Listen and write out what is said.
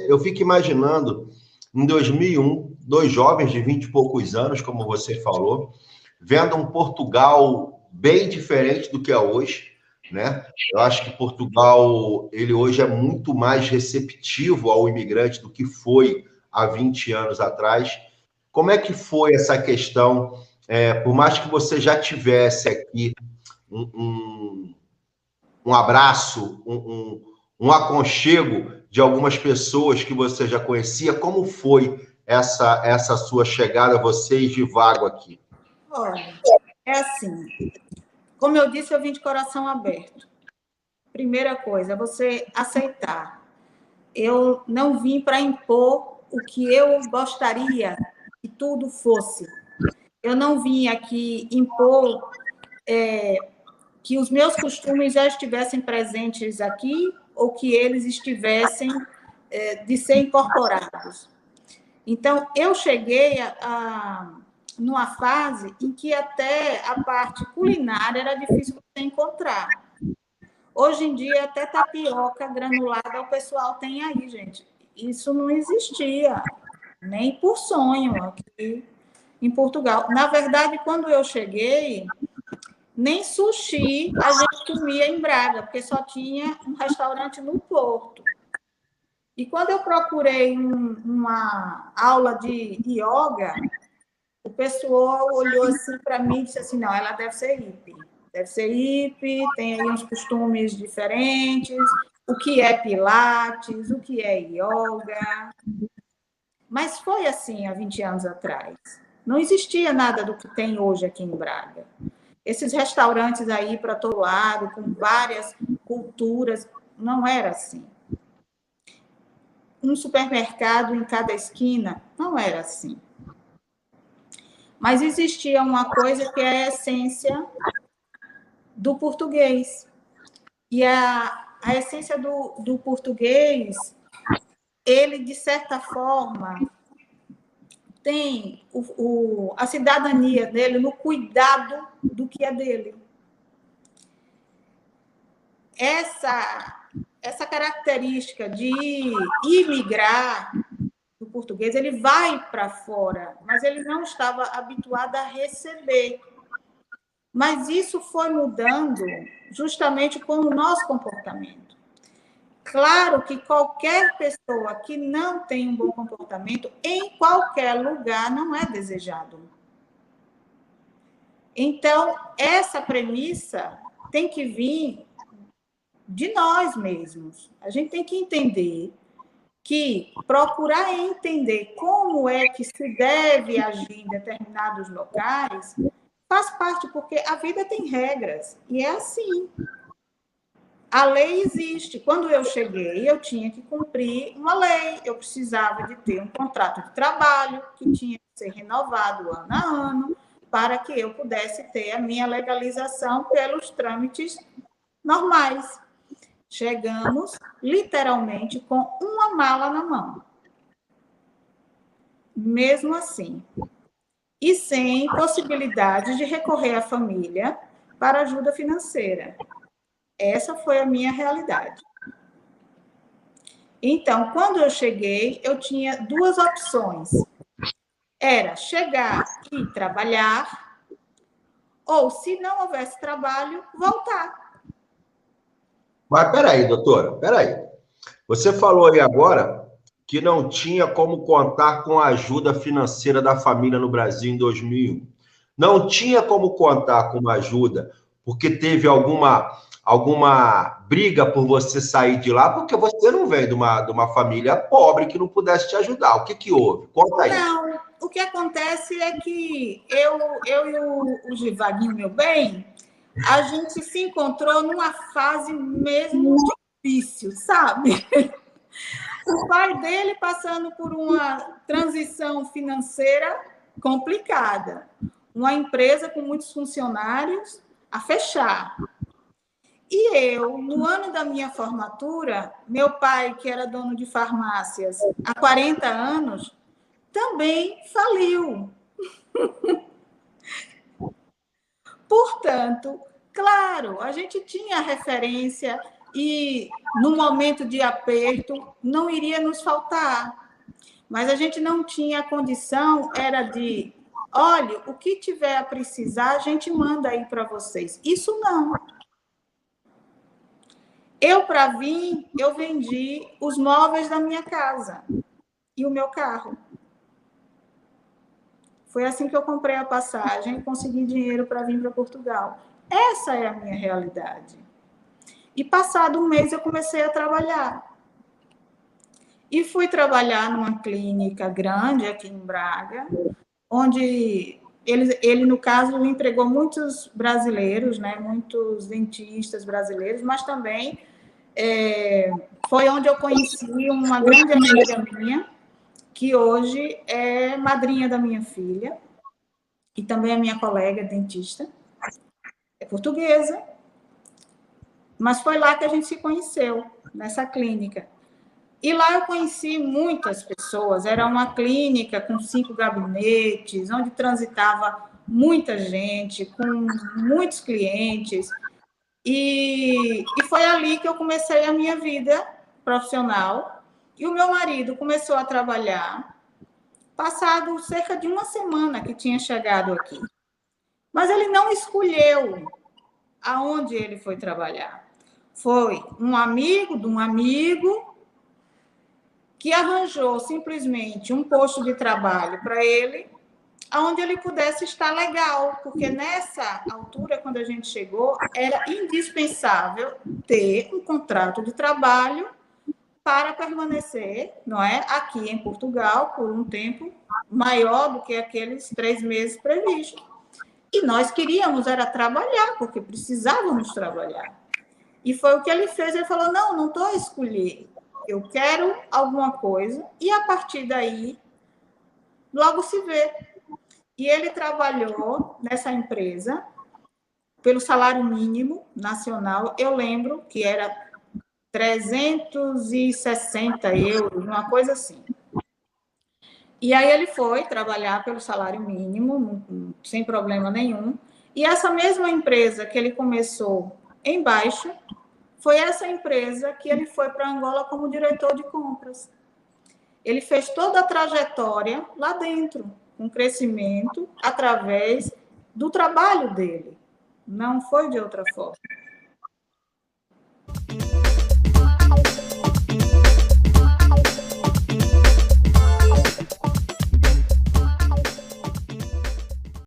eu fico imaginando, em 2001, dois jovens de 20 e poucos anos, como você falou, vendo um Portugal bem diferente do que é hoje, né? Eu acho que Portugal, ele hoje é muito mais receptivo ao imigrante do que foi há 20 anos atrás. Como é que foi essa questão? Por mais que você já tivesse aqui um abraço, um aconchego de algumas pessoas que você já conhecia, como foi essa sua chegada, vocês de Vago aqui? Olha, é assim, como eu disse, eu vim de coração aberto. Primeira coisa, você aceitar. Eu não vim para impor o que eu gostaria que tudo fosse. Eu não vim aqui impor que os meus costumes já estivessem presentes aqui ou que eles estivessem de ser incorporados. Então, eu cheguei numa fase em que até a parte culinária era difícil você encontrar. Hoje em dia, até tapioca granulada o pessoal tem aí, gente. Isso não existia, nem por sonho aqui em Portugal. Na verdade, quando eu cheguei, nem sushi a gente comia em Braga, porque só tinha um restaurante no Porto. E quando eu procurei uma aula de yoga, o pessoal olhou assim para mim e disse assim, não, ela deve ser hippie. Deve ser hippie, tem aí uns costumes diferentes, o que é pilates, o que é yoga. Mas foi assim há 20 anos atrás. Não existia nada do que tem hoje aqui em Braga. Esses restaurantes aí para todo lado, com várias culturas, não era assim. Um supermercado em cada esquina, não era assim. Mas existia uma coisa que é a essência do português. E a essência do português, ele, de certa forma, tem a cidadania dele no cuidado do que é dele. Essa característica de imigrar do português, ele vai para fora, mas ele não estava habituado a receber. Mas isso foi mudando justamente com o nosso comportamento. Claro que qualquer pessoa que não tem um bom comportamento, em qualquer lugar, não é desejado. Então, essa premissa tem que vir de nós mesmos. A gente tem que entender que procurar entender como é que se deve agir em determinados locais faz parte, porque a vida tem regras, e é assim. A lei existe. Quando eu cheguei, eu tinha que cumprir uma lei, eu precisava de ter um contrato de trabalho que tinha que ser renovado ano a ano, para que eu pudesse ter a minha legalização pelos trâmites normais. Chegamos, literalmente, com uma mala na mão. Mesmo assim. E sem possibilidade de recorrer à família para ajuda financeira. Essa foi a minha realidade. Então, quando eu cheguei, eu tinha duas opções. Era chegar e trabalhar, ou, se não houvesse trabalho, voltar. Mas peraí, doutora, peraí. Você falou aí agora que não tinha como contar com a ajuda financeira da família no Brasil em 2001. Não tinha como contar com uma ajuda porque teve alguma briga por você sair de lá, porque você não vem de uma família pobre que não pudesse te ajudar. O que houve? Conta aí. Não, o que acontece é que eu e o Givaguinho, meu bem, a gente se encontrou numa fase mesmo difícil, sabe? O pai dele passando por uma transição financeira complicada. Uma empresa com muitos funcionários a fechar. E eu, no ano da minha formatura, meu pai, que era dono de farmácias há 40 anos, também faliu. Portanto, claro, a gente tinha referência e no momento de aperto não iria nos faltar. Mas a gente não tinha condição, era de, olha, o que tiver a precisar, a gente manda aí para vocês. Isso não. Eu, para vir, eu vendi os móveis da minha casa e o meu carro. Foi assim que eu comprei a passagem e consegui dinheiro para vir para Portugal. Essa é a minha realidade. E passado um mês eu comecei a trabalhar. E fui trabalhar numa clínica grande aqui em Braga, onde ele no caso, empregou muitos brasileiros, né? Muitos dentistas brasileiros, mas também foi onde eu conheci uma grande amiga minha, que hoje é madrinha da minha filha, e também é minha colega dentista, é portuguesa, mas foi lá que a gente se conheceu, nessa clínica. E lá eu conheci muitas pessoas, era uma clínica com 5 gabinetes, onde transitava muita gente, com muitos clientes, e foi ali que eu comecei a minha vida profissional, e o meu marido começou a trabalhar, passado cerca de uma semana que tinha chegado aqui. Mas ele não escolheu aonde ele foi trabalhar. Foi um amigo de um amigo que arranjou simplesmente um posto de trabalho para ele, onde ele pudesse estar legal, porque nessa altura, quando a gente chegou, era indispensável ter um contrato de trabalho para permanecer, não é, aqui em Portugal por um tempo maior do que aqueles 3 meses previstos. E nós queríamos era trabalhar, porque precisávamos trabalhar. E foi o que ele fez, ele falou, não estou a escolher, eu quero alguma coisa, e a partir daí, logo se vê. E ele trabalhou nessa empresa pelo salário mínimo nacional, eu lembro que era 360 euros, uma coisa assim. E aí ele foi trabalhar pelo salário mínimo, sem problema nenhum, e essa mesma empresa que ele começou embaixo, foi essa empresa que ele foi para Angola como diretor de compras. Ele fez toda a trajetória lá dentro, com crescimento, através do trabalho dele. Não foi de outra forma.